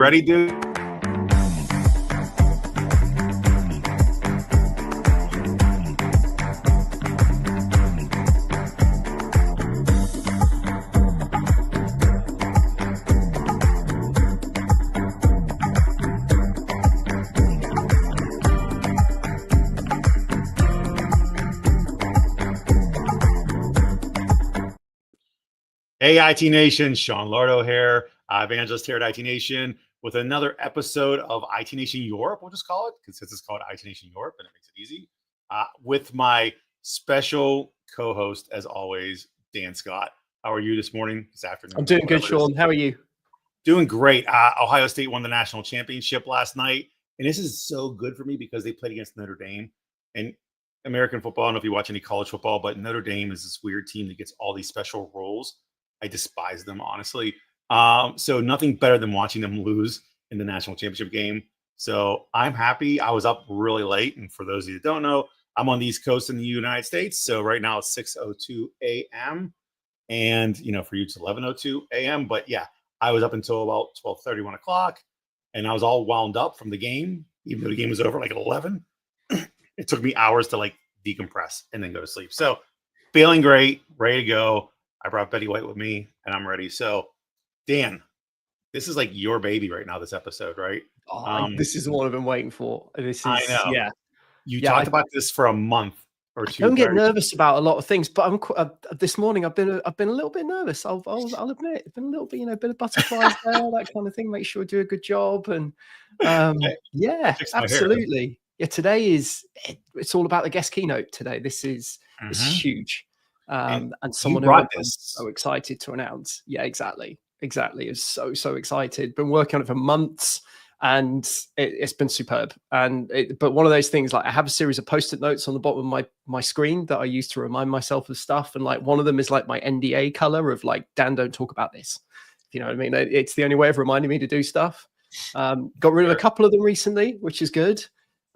Ready, dude? Hey, IT Nation, Sean Lardo here, evangelist here at IT Nation with another episode of IT Nation Europe, we'll just call it, because it's called IT Nation Europe and it makes it easy, with my special co-host, as always, Dan Scott. How are you this morning, this afternoon? I'm doing good, Sean. How are you? Doing great. Ohio State won the national championship last night, and this is so good for me because they played against Notre Dame. And American football, I don't know if you watch any college football, but Notre Dame is this weird team that gets all these special roles. I despise them, honestly. So nothing better than watching them lose in the national championship game. So I'm happy. I was up really late. And for those of you that don't know, I'm on the East Coast in the United States. So right now it's 6:02 a.m. And, you know, for you it's 11:02 a.m. But yeah, I was up until about 12:30, 1 o'clock. And I was all wound up from the game, even though the game was over like at 11. It took me hours to like decompress and then go to sleep. So feeling great, ready to go. I brought Betty White with me and I'm ready. So Dan, this is like your baby right now, this episode, right? This is the one I've been waiting for. I know. Yeah. You talked about this for a month or two. I don't get nervous about a lot of things, but this morning I've been a little bit nervous. I'll admit, it's been a little bit, a bit of butterflies there, that kind of thing. Make sure I do a good job, and yeah, absolutely. Yeah, today it's all about the guest keynote today. This is huge, and someone who I'm so excited to announce. Yeah, exactly. Is so excited. Been working on it for months. And it's been superb. But one of those things, like I have a series of post-it notes on the bottom of my screen that I use to remind myself of stuff. And like one of them is like my NDA color of like, Dan, don't talk about this. You know what I mean? It's the only way of reminding me to do stuff. Got rid of a couple of them recently, which is good.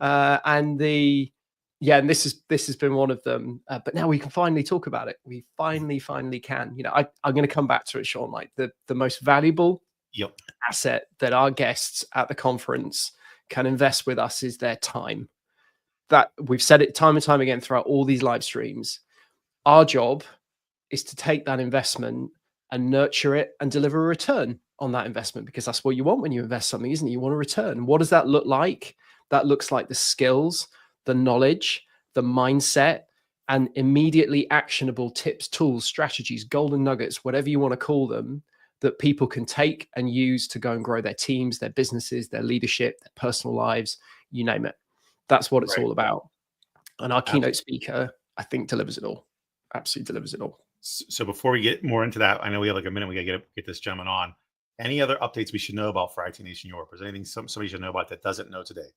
And this has been one of them. But now we can finally talk about it. We finally can. I'm going to come back to it, Sean. Like the most valuable asset that our guests at the conference can invest with us is their time. That we've said it time and time again throughout all these live streams. Our job is to take that investment and nurture it and deliver a return on that investment, because that's what you want when you invest something, isn't it? You want a return. What does that look like? That looks like the skills, the knowledge, the mindset, and immediately actionable tips, tools, strategies, golden nuggets, whatever you want to call them, that people can take and use to go and grow their teams, their businesses, their leadership, their personal lives, you name it. That's what it's all about. And our keynote speaker, I think, delivers it all. Absolutely delivers it all. So before we get more into that, I know we have like a minute. We got to get this gentleman on. Any other updates we should know about for IT Nation Europe? Is there anything somebody should know about that doesn't know today?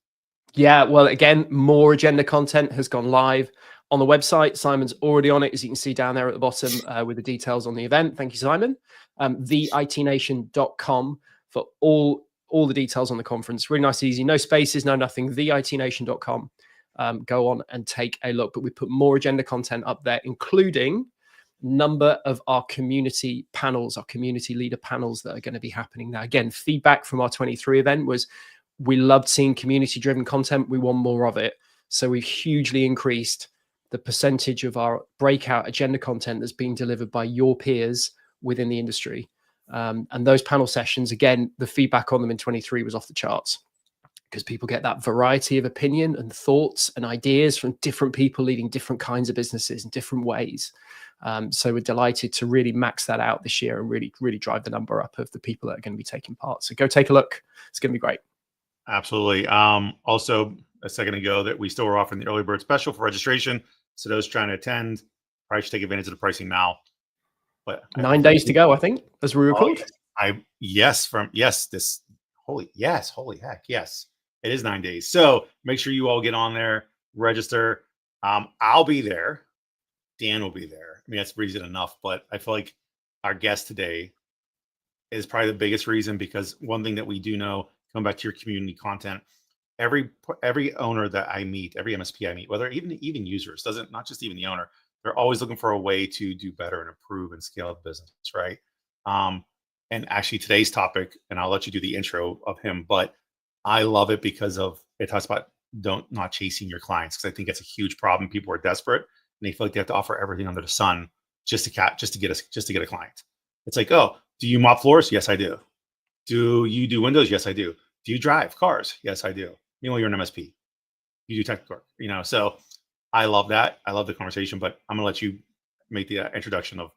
Yeah, well, again, more agenda content has gone live on the website. Simon's already on it, as you can see down there at the bottom with the details on the event. Thank you, Simon. theitnation.com for all the details on the conference. Really nice, easy, no spaces, no nothing. theitnation.com. Go on and take a look. But we put more agenda content up there, including number of our community panels, our community leader panels that are going to be happening now. Again, feedback from our 23 event was we loved seeing community-driven content. We want more of it. So we've hugely increased the percentage of our breakout agenda content that's being delivered by your peers within the industry. And those panel sessions, again, the feedback on them in 23 was off the charts, because people get that variety of opinion and thoughts and ideas from different people leading different kinds of businesses in different ways. So we're delighted to really max that out this year and really drive the number up of the people that are going to be taking part. So go take a look. It's going to be great. Absolutely. Also, a second ago that we still were offering the early bird special for registration. So those trying to attend probably should take advantage of the pricing now. But 9 days to go, I think, as we record. Holy heck, yes, it is 9 days. So make sure you all get on there, register. I'll be there. Dan will be there. I mean, that's reason enough, but I feel like our guest today is probably the biggest reason, because one thing that we do know, come back to your community content, every owner that I meet, every MSP I meet, whether even users, not just even the owner, they're always looking for a way to do better and improve and scale the business, right? And actually today's topic, and I'll let you do the intro of him, but I love it because of it talks about not chasing your clients, because I think it's a huge problem. People are desperate and they feel like they have to offer everything under the sun just to get a client. It's like, oh, do you mop floors? Yes, I do. Do you do windows? Yes, I do. Do you drive cars? Yes, I do. Meanwhile, you're an MSP. You do technical work, So I love that. I love the conversation, but I'm gonna let you make the introduction of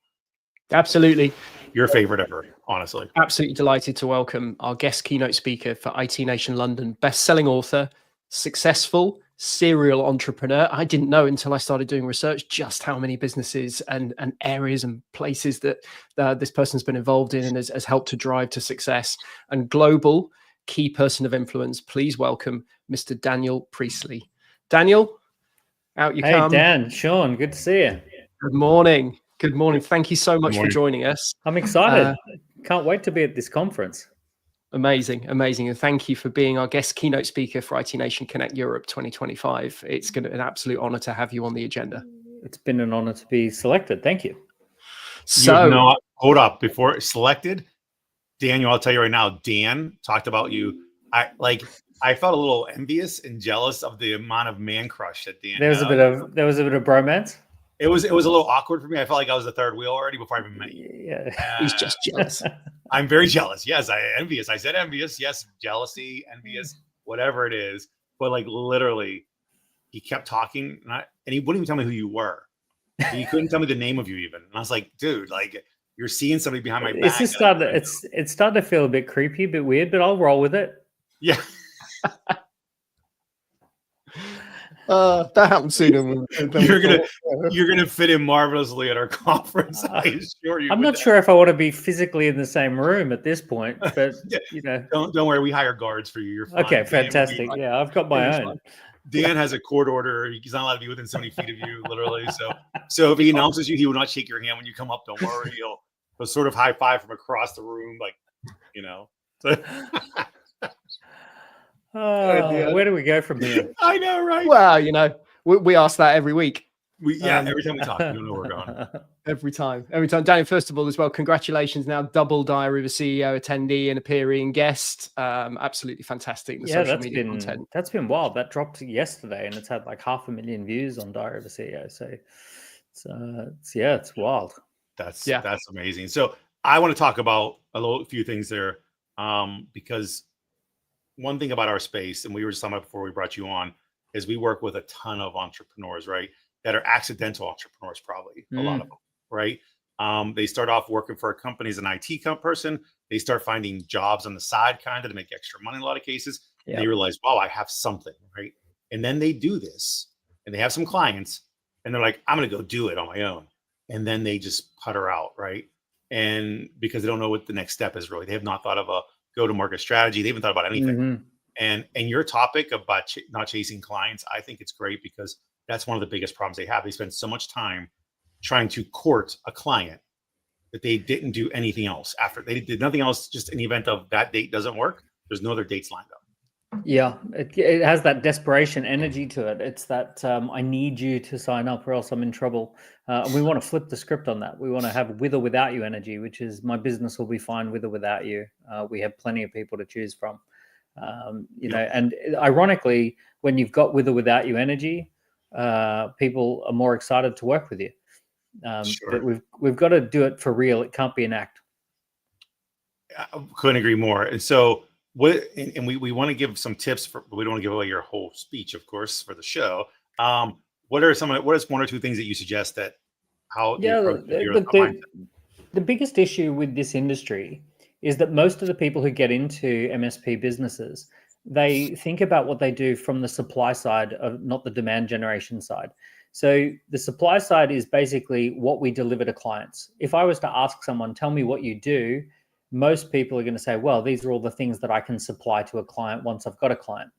Absolutely. your favorite ever, honestly. Absolutely delighted to welcome our guest keynote speaker for IT Nation London, best-selling author, successful serial entrepreneur. I didn't know until I started doing research just how many businesses and areas and places that this person's been involved in and has helped to drive to success. And global key person of influence. Please welcome Mr. Daniel Priestley. Daniel, out you come. Hey, Dan, Sean, good to see you. Good morning. Good morning. Thank you so much for joining us. I'm excited. Can't wait to be at this conference. Amazing. And thank you for being our guest keynote speaker for IT Nation Connect Europe 2025. It's an absolute honor to have you on the agenda. It's been an honor to be selected. Thank you. So, hold up. Before selected, Daniel, I'll tell you right now, Dan talked about you. I felt a little envious and jealous of the amount of man crush that Dan There was a bit of bromance. It was a little awkward for me. I felt like I was the third wheel already before I even met you. Yeah. He's just jealous. I'm very jealous. Yes, envious. I said envious. Yes, jealousy, envious, whatever it is. But like literally, he kept talking, and he wouldn't even tell me who you were. He couldn't tell me the name of you even. And I was like, dude, like you're seeing somebody behind my back. It's just it's starting to feel a bit creepy, a bit weird, but I'll roll with it. Yeah. That happened sooner. You're gonna fit in marvelously at our conference. I assure you. I'm not sure if I want to be physically in the same room at this point, but don't worry. We hire guards for you. You're fine. Okay, fantastic. Yeah, I've got my own. Dan has a court order. He's not allowed to be within 70 feet of you, literally. So if he announces you, he will not shake your hand when you come up. Don't worry. He'll sort of high five from across the room, like. Where do we go from here? I know, right? Well, we ask that every week. Every time we talk, you don't know where we're going. Every time. Daniel, first of all, as well, congratulations. Now, double Diary of a CEO attendee and appearing guest. Absolutely fantastic. Social media content. That's been wild. That dropped yesterday, and it's had like 500,000 views on Diary of a CEO. So, it's wild. That's amazing. So, I want to talk about a few things there, because one thing about our space, and we were just talking about before we brought you on, is we work with a ton of entrepreneurs, right? That are accidental entrepreneurs, probably a lot of them, right? They start off working for a company as an IT person. They start finding jobs on the side, kind of to make extra money in a lot of cases. Yep. They realize, wow, I have something, right? And then they do this, and they have some clients, and they're like, I'm going to go do it on my own. And then they just putter out, right? And because they don't know what the next step is really. They have not thought of a go-to-market strategy. They haven't thought about anything. Mm-hmm. And your topic about not chasing clients, I think it's great because that's one of the biggest problems they have. They spend so much time trying to court a client that they didn't do anything else after. They did nothing else, just in the event of that date doesn't work. There's no other dates lined up. Yeah, it has that desperation energy to it. It's that I need you to sign up or else I'm in trouble. And we want to flip the script on that. We want to have with or without you energy, which is my business will be fine with or without you. We have plenty of people to choose from. And ironically, when you've got with or without you energy, people are more excited to work with you. Sure. But we've got to do it for real. It can't be an act. I couldn't agree more. And so we want to give some tips but we don't want to give away your whole speech, of course, for the show. What is one or two things that you suggest that the biggest issue with this industry is that most of the people who get into MSP businesses, they think about what they do from the supply side of not the demand generation side. So the supply side is basically what we deliver to clients. If I was to ask someone, tell me what you do, most people are going to say, well, these are all the things that I can supply to a client once I've got a client.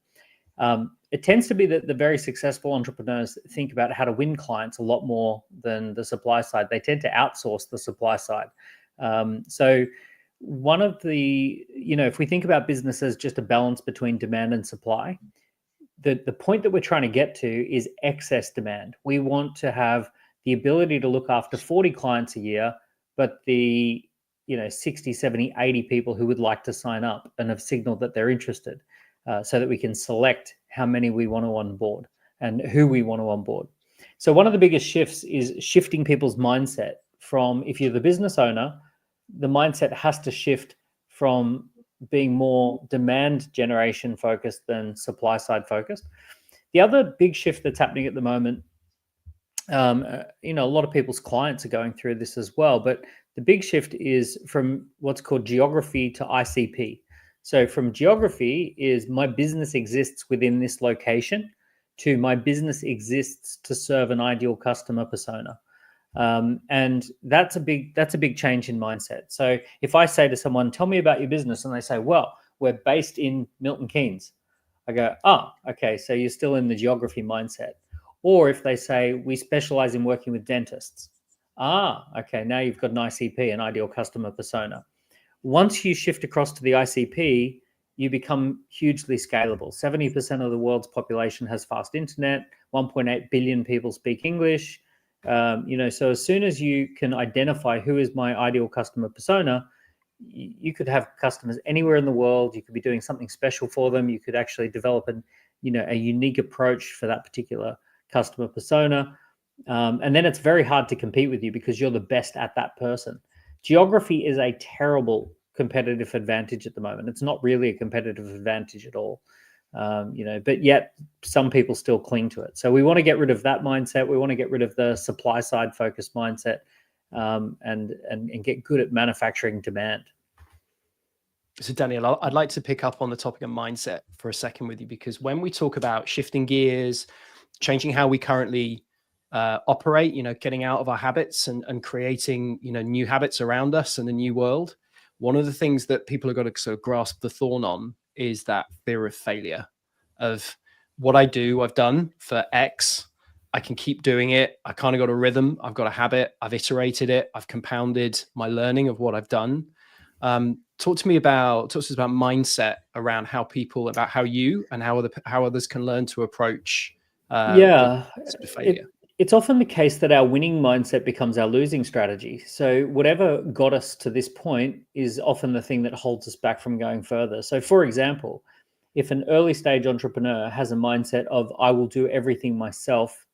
It tends to be that the very successful entrepreneurs think about how to win clients a lot more than the supply side. They tend to outsource the supply side. So one of the, if we think about business as just a balance between demand and supply, the point that we're trying to get to is excess demand. We want to have the ability to look after 40 clients a year, but the 60, 70, 80 people who would like to sign up and have signaled that they're interested, so that we can select how many we want to onboard and who we want to onboard. So one of the biggest shifts is shifting people's mindset from, if you're the business owner, the mindset has to shift from being more demand generation focused than supply side focused. The other big shift that's happening at the moment, a lot of people's clients are going through this as well, but the big shift is from what's called geography to ICP. So from geography is my business exists within this location, to my business exists to serve an ideal customer persona. And that's a big change in mindset. So if I say to someone, tell me about your business, and they say, well, we're based in Milton Keynes, I go, okay, so you're still in the geography mindset. Or if they say, we specialize in working with dentists, okay, now you've got an ICP, an ideal customer persona. Once you shift across to the ICP, you become hugely scalable. 70% of the world's population has fast internet, 1.8 billion people speak English. So as soon as you can identify who is my ideal customer persona, you could have customers anywhere in the world. You could be doing something special for them. You could actually develop a unique approach for that particular customer persona. And then it's very hard to compete with you because you're the best at that person. Geography is a terrible competitive advantage at the moment. It's not really a competitive advantage at all. But yet some people still cling to it. So we want to get rid of that mindset. We want to get rid of the supply side focused mindset, and get good at manufacturing demand. So Daniel, I'd like to pick up on the topic of mindset for a second with you, because when we talk about shifting gears, changing how we currently operate, getting out of our habits and creating, new habits around us and a new world, one of the things that people have got to sort of grasp the thorn on is that fear of failure, of what I've done for X, I can keep doing it. I kind of got a rhythm. I've got a habit. I've iterated it. I've compounded my learning of what I've done. Talk to us about mindset around how you and how others can learn to approach failure. It's often the case that our winning mindset becomes our losing strategy. So whatever got us to this point is often the thing that holds us back from going further. So for example, if an early stage entrepreneur has a mindset of, I will do everything myself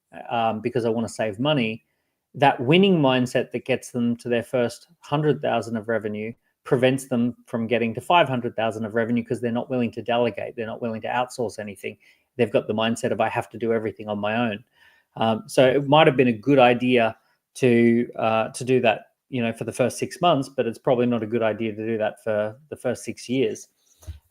because I want to save money, that winning mindset that gets them to their first 100,000 of revenue prevents them from getting to 500,000 of revenue because they're not willing to delegate. They're not willing to outsource anything. They've got the mindset of, I have to do everything on my own. So it might have been a good idea to do that, for the first 6 months, but it's probably not a good idea to do that for the first 6 years.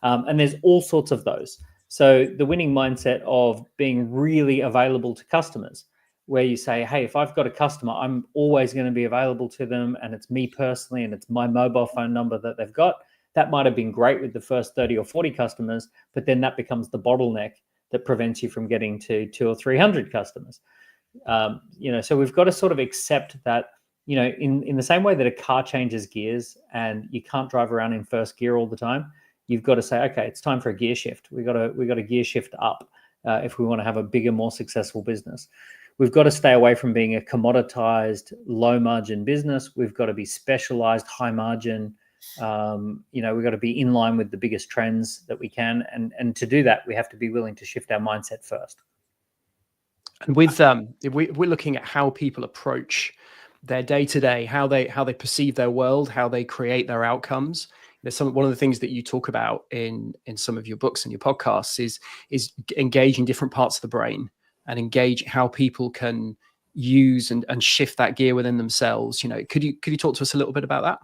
And there's all sorts of those. So the winning mindset of being really available to customers, where you say, hey, if I've got a customer, I'm always going to be available to them, and it's me personally, and it's my mobile phone number that they've got. That might have been great with the first 30 or 40 customers, but then that becomes the bottleneck that prevents you from getting to 200 or 300 customers. So we've got to sort of accept that, in the same way that a car changes gears and you can't drive around in first gear all the time, you've got to say, okay, it's time for a gear shift. We got to gear shift up if we want to have a bigger, more successful business. We've got to stay away from being a commoditized, low margin business. We've got to be specialized, high margin. We've got to be in line with the biggest trends that we can. And to do that, we have to be willing to shift our mindset first. And with if we're looking at how people approach their day-to-day, how they perceive their world, how they create their outcomes. One of the things that you talk about in some of your books and your podcasts is engaging different parts of the brain and engage how people can use and shift that gear within themselves. Could you talk to us a little bit about that?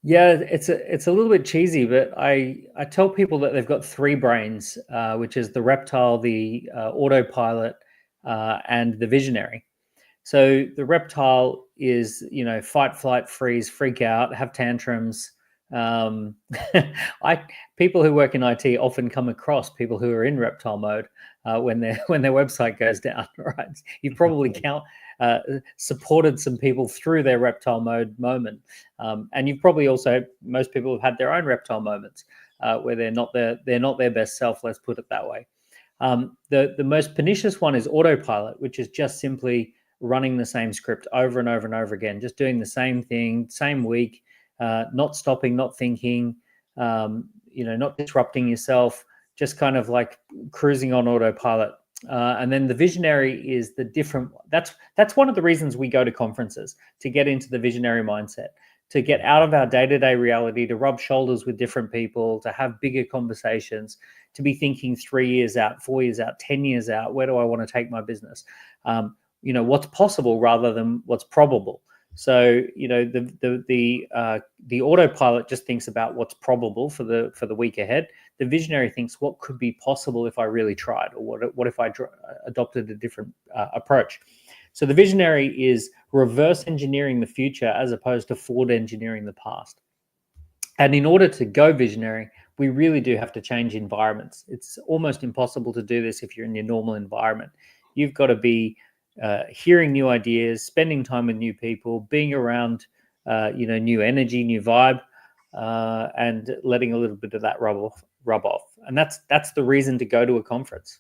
Yeah, it's a little bit cheesy, but I tell people that they've got 3 brains, which is the reptile, the autopilot, and the visionary. So the reptile is, fight, flight, freeze, freak out, have tantrums. People who work in IT often come across people who are in reptile mode when their website goes down. Right? You've probably supported some people through their reptile mode moment, and you've probably also, most people have had their own reptile moments where they're not their best self. Let's put it that way. The most pernicious one is autopilot, which is just simply running the same script over and over and over again, just doing the same thing, same week, not stopping, not thinking, not disrupting yourself, just kind of like cruising on autopilot. And then the visionary is the different. That's one of the reasons we go to conferences, to get into the visionary mindset, to get out of our day-to-day reality, to rub shoulders with different people, to have bigger conversations, to be thinking 3 years out, 4 years out, 10 years out. Where do I want to take my business? What's possible rather than what's probable. So the autopilot just thinks about what's probable for the week ahead. The visionary thinks what could be possible if I really tried, or what if I adopted a different approach. So the visionary is reverse engineering the future as opposed to forward engineering the past. And in order to go visionary, we really do have to change environments. It's almost impossible to do this if you're in your normal environment. You've got to be hearing new ideas, spending time with new people, being around, new energy, new vibe, and letting a little bit of that rub off. And that's the reason to go to a conference.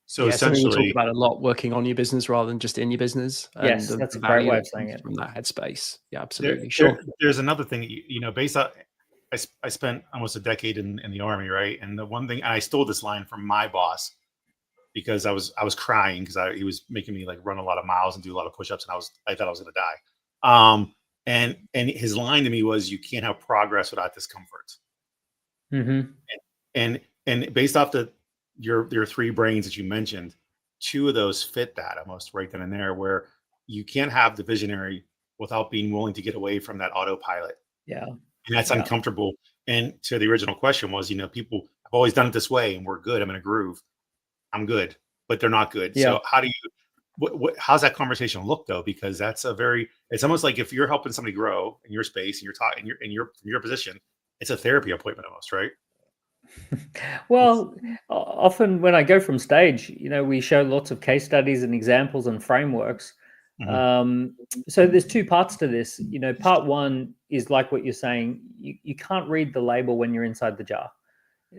So essentially, we talk about a lot, working on your business rather than just in your business. Yes, that's a great way of saying it. From that headspace. Yeah, absolutely. There's another thing, based on, I spent almost a decade in the Army, right? And the one thing, and I stole this line from my boss, because I was crying because he was making me like run a lot of miles and do a lot of push-ups, and I thought I was going to die. And his line to me was, "You can't have progress without discomfort." Mm-hmm. And based off your three brains that you mentioned, two of those fit that almost right then and there, where you can't have the visionary without being willing to get away from that autopilot. Yeah, and that's uncomfortable. And to the original question was, people have always done it this way, and we're good. I'm in a groove. I'm good, but they're not good. Yeah. So how do you, how's that conversation look though? Because that's it's almost like if you're helping somebody grow in your space and you're talking in your position, it's a therapy appointment almost, right? Well, often when I go from stage, we show lots of case studies and examples and frameworks. Mm-hmm. So there's two parts to this. Part one is like what you're saying. You can't read the label when you're inside the jar.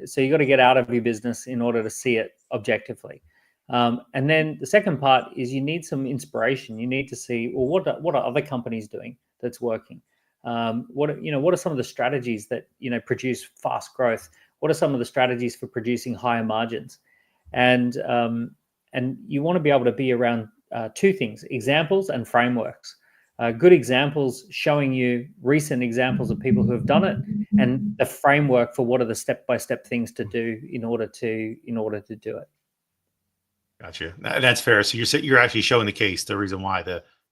So you got to get out of your business in order to see it objectively. And then the second part is you need some inspiration. You need to see, well, what are other companies doing that's working? What are some of the strategies that produce fast growth? What are some of the strategies for producing higher margins? And you want to be able to be around two things: examples and frameworks. Good examples showing you recent examples of people who have done it, and the framework for what are the step-by-step things to do in order to do it. Gotcha. That's fair. So you're actually showing the case, the reason why.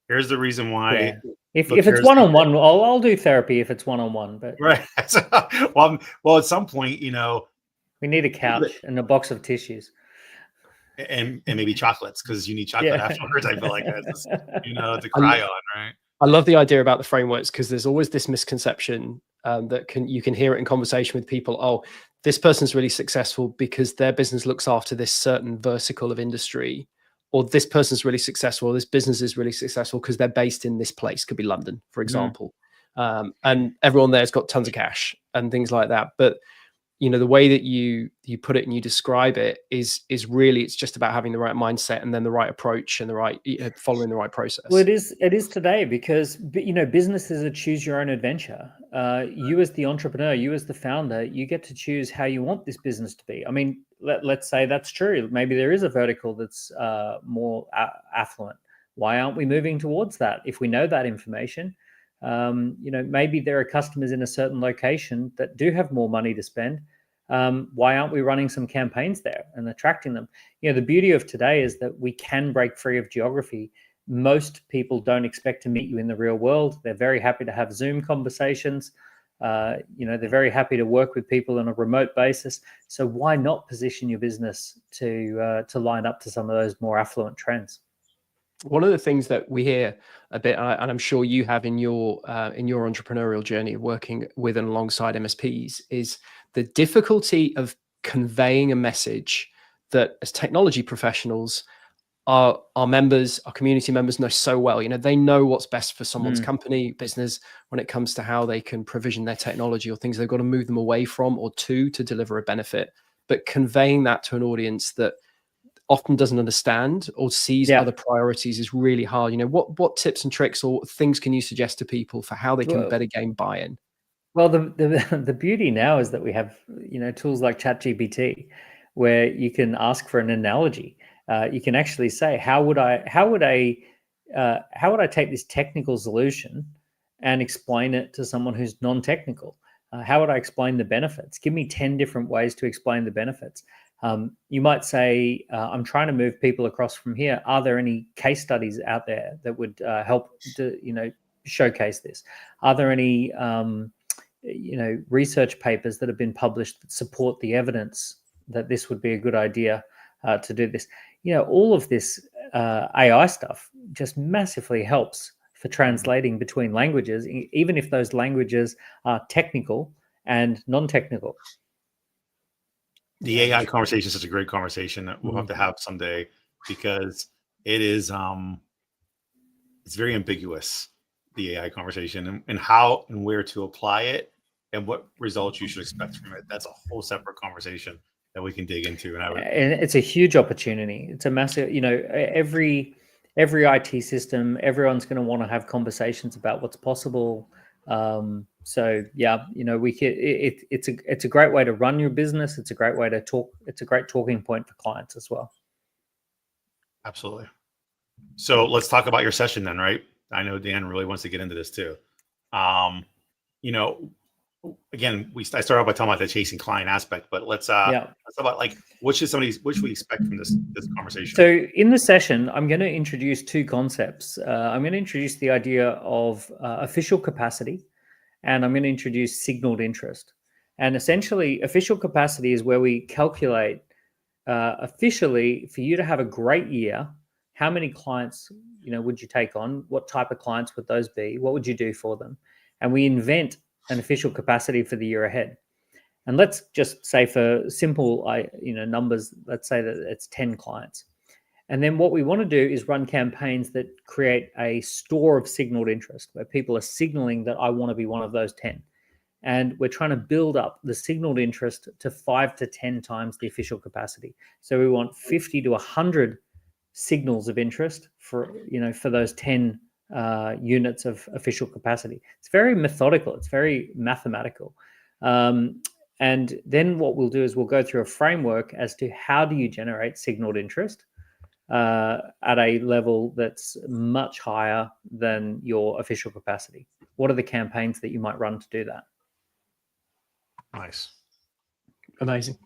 Here's the reason why. Yeah. If it's one-on-one, I'll do therapy if it's one-on-one. But right. Well, at some point, we need a couch and a box of tissues. And maybe chocolates, because you need chocolate afterwards. I feel like that's to cry on, right? I love the idea about the frameworks, because there's always this misconception that you can hear it in conversation with people. Oh, this person's really successful because their business looks after this certain vertical of industry, or this person's really successful, or this business is really successful because they're based in this place. Could be London, for example, and everyone there's got tons of cash and things like that. But the way that you put it and you describe it is really, it's just about having the right mindset and then the right approach and the right following the right process. Well, it is today, because business is a choose your own adventure. You as the entrepreneur, you as the founder, you get to choose how you want this business to be. I mean, let's say that's true. Maybe there is a vertical that's more affluent. Why aren't we moving towards that? If we know that information, maybe there are customers in a certain location that do have more money to spend. Why aren't we running some campaigns there and attracting them? The beauty of today is that we can break free of geography. Most people don't expect to meet you in the real world. They're very happy to have Zoom conversations. They're very happy to work with people on a remote basis. So why not position your business to line up to some of those more affluent trends? One of the things that we hear a bit, and I'm sure you have in your entrepreneurial journey, working with and alongside MSPs, is the difficulty of conveying a message that, as technology professionals, our members, our community members know so well. They know what's best for someone's company, business, when it comes to how they can provision their technology or things they've got to move them away from or to deliver a benefit. But conveying that to an audience that often doesn't understand or sees other priorities is really hard. You know, what tips and tricks or things can you suggest to people for how they can better gain buy-in? Well, the beauty now is that we have, you know, tools like ChatGPT, where you can ask for an analogy. You can actually say, how would I take this technical solution and explain it to someone who's non-technical? How would I explain the benefits? Give me 10 different ways to explain the benefits. You might say, I'm trying to move people across from here. Are there any case studies out there that would help to, you know, showcase this? Are there any you know, research papers that have been published that support the evidence that this would be a good idea to do this? You know, all of this AI stuff just massively helps for translating between languages, even if those languages are technical and non-technical. The AI conversation is such a great conversation that we'll have to have someday, because it is it's very ambiguous, the AI conversation, and how and where to apply it and what results you should expect from it. That's a whole separate conversation that we can dig into. And it's a huge opportunity. It's a massive, you know, every IT system, everyone's going to want to have conversations about what's possible. So yeah, you know, it's a great way to run your business. It's a great way to talk. It's a great talking point for clients as well. Absolutely. So let's talk about your session then, right? I know Dan really wants to get into this too. You know, again, I started off by talking about the chasing client aspect, but let's talk about, like, what should we expect from this conversation? So in the session, I'm going to introduce two concepts. I'm going to introduce the idea of official capacity, and I'm going to introduce signaled interest. And essentially, official capacity is where we calculate officially, for you to have a great year, how many clients, you know, would you take on? What type of clients would those be? What would you do for them? And we invent an official capacity for the year ahead. And let's just say, for simple, numbers, let's say that it's 10 clients. And then what we want to do is run campaigns that create a store of signaled interest, where people are signaling that I want to be one of those 10. And we're trying to build up the signaled interest to 5 to 10 times the official capacity. So we want 50 to 100 signals of interest for those 10 units of official capacity. It's very methodical. It's very mathematical. And then what we'll do is we'll go through a framework as to how do you generate signaled interest at a level that's much higher than your official capacity. What are the campaigns that you might run to do that? Nice. Amazing.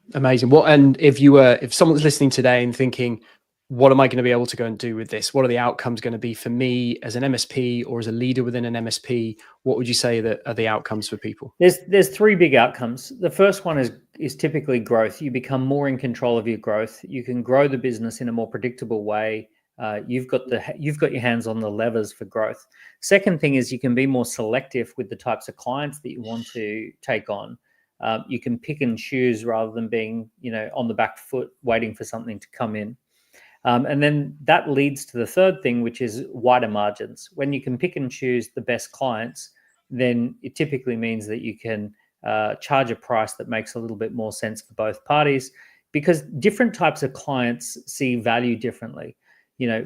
What, and if someone's listening today and thinking, what am I going to be able to go and do with this? What are the outcomes going to be for me as an MSP or as a leader within an MSP? What would you say that are the outcomes for people? There's three big outcomes. The first one is typically growth. You become more in control of your growth. You can grow the business in a more predictable way. You've got your hands on the levers for growth. Second thing is you can be more selective with the types of clients that you want to take on. You can pick and choose rather than being, on the back foot waiting for something to come in. And then that leads to the third thing, which is wider margins. When you can pick and choose the best clients, then it typically means that you can charge a price that makes a little bit more sense for both parties, because different types of clients see value differently.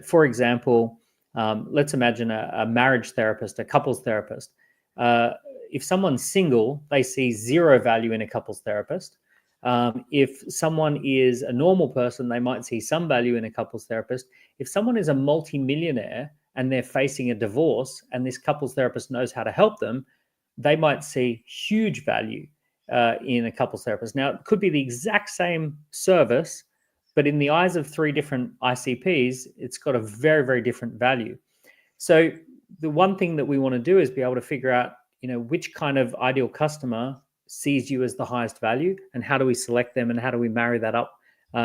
For example, let's imagine a marriage therapist, a couples therapist. If someone's single, they see zero value in a couples therapist. If someone is a normal person, they might see some value in a couples therapist. If someone is a multimillionaire and they're facing a divorce and this couples therapist knows how to help them, they might see huge value in a couples therapist. Now, it could be the exact same service, but in the eyes of three different ICPs, it's got a very, very different value. So the one thing that we want to do is be able to figure out, which kind of ideal customer sees you as the highest value, and how do we select them, and how do we marry that up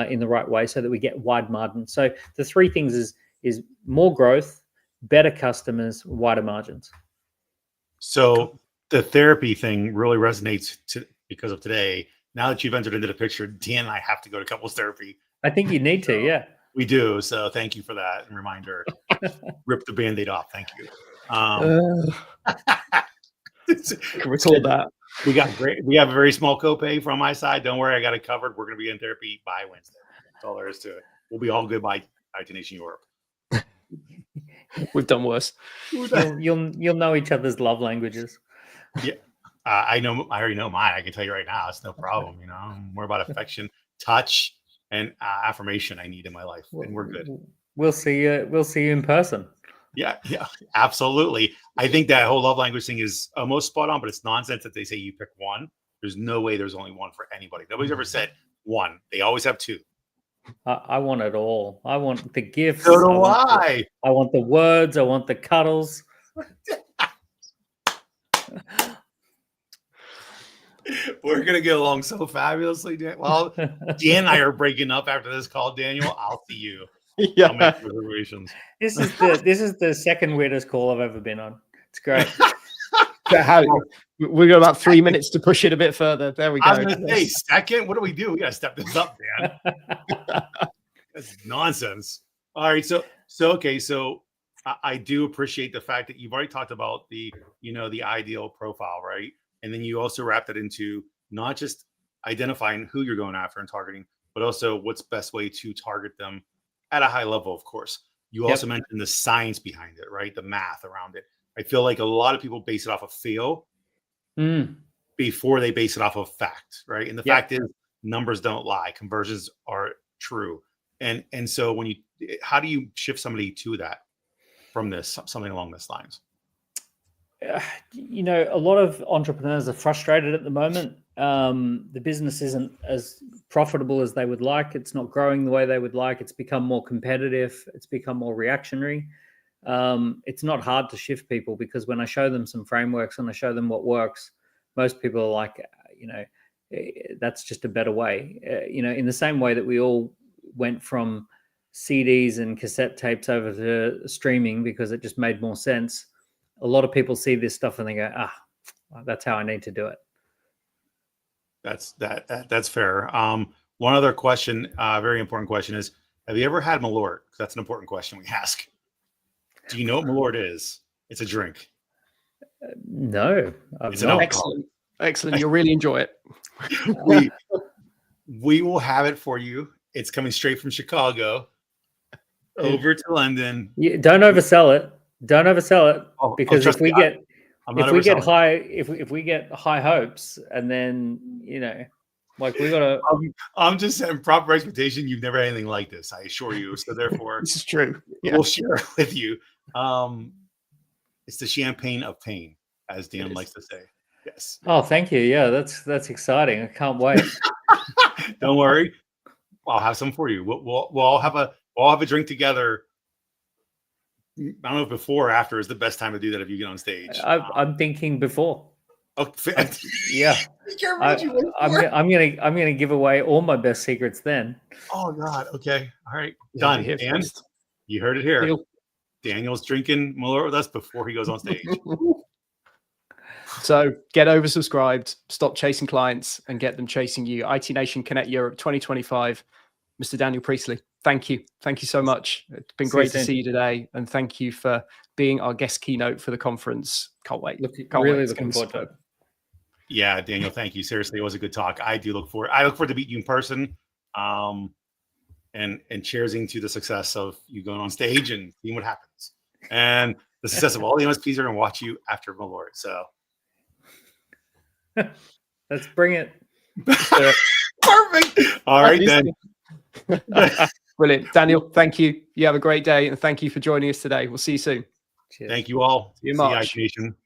in the right way so that we get wide margins. So the three things is more growth, better customers, wider margins. So the therapy thing really resonates because of today. Now that you've entered into the picture, Dan and I have to go to couples therapy. I think you need to, yeah. We do. So thank you for that reminder. Rip the Band-Aid off. Thank you. Record that. We have a very small copay from my side. Don't worry, I got it covered. We're going to be in therapy by Wednesday. That's all there is to it. we'll be all good by IT Nation Europe. We've done worse. You'll know each other's love languages. Yeah, I already know mine. I can tell you right now, it's no problem. You know, I'm more about affection, touch, and affirmation. I need in my life, and we're good. We'll see you. We'll see you in person. Yeah, absolutely. I think that whole love language thing is almost spot on, but it's nonsense that they say you pick one. There's no way there's only one for anybody. Nobody's ever said one. They always have two. I want it all. I want the gifts. So do I. I want the words. I want the cuddles. We're going to get along so fabulously. Well, Dan and I are breaking up after this call, Daniel. I'll see you. Yeah. I'll make reservations. This is the second weirdest call I've ever been on. It's great. We've got about 3 minutes to push it a bit further. There we go. I was going to say, second? What do? We got to step this up, man. That's nonsense. All right. So I do appreciate the fact that you've already talked about the ideal profile, right? And then you also wrapped it into not just identifying who you're going after and targeting, but also what's best way to target them at a high level, of course. You also mentioned the science behind it, right? The math around it. I feel like a lot of people base it off of feel before they base it off of fact, right? And the fact is numbers don't lie. Conversions are true. And so how do you shift somebody to that from this, something along these lines? A lot of entrepreneurs are frustrated at the moment. The business isn't as profitable as they would like. It's not growing the way they would like. It's become more competitive. It's become more reactionary. It's not hard to shift people because when I show them some frameworks and I show them what works, most people are like, that's just a better way. In the same way that we all went from CDs and cassette tapes over to streaming because it just made more sense. A lot of people see this stuff and they go, that's how I need to do it. That's fair. One other question, very important question is, have you ever had Malort? That's an important question we ask. Do you know what Malort is? It's a drink. No. It's an alcohol. Excellent. You'll really enjoy it. we will have it for you. It's coming straight from Chicago over to London. Don't oversell it. Don't oversell it because if we get high hopes and then we gotta. I'm just setting proper expectation. You've never had anything like this, I assure you. So therefore, this is true. We'll share it with you. It's the champagne of pain, as Dan likes to say. Yes. Oh, thank you. Yeah, that's exciting. I can't wait. Don't worry, I'll have some for you. We'll all have a drink together. I don't know if before or after is the best time to do that if you get on stage. I'm thinking before. Okay. Yeah. I'm gonna give away all my best secrets then. Oh God. Okay. All right. Done. Dan, you heard it here. Daniel's drinking Malort with us before he goes on stage. So get oversubscribed, stop chasing clients, and get them chasing you. IT Nation Connect Europe 2025. Mr. Daniel Priestley, thank you. Thank you so much. It's been great to see you today. And thank you for being our guest keynote for the conference. Can't wait. Looking forward to it. Yeah, Daniel, thank you. Seriously, it was a good talk. I look forward to meeting you in person. And cheersing to the success of you going on stage and seeing what happens. And the success of all the MSPs are going to watch you after Malort. So let's bring it. Perfect. All right, then. Brilliant. Daniel, thank you. You have a great day, and thank you for joining us today. We'll see you soon. Cheers. Thank you all. See you in March. See you, IT Nation.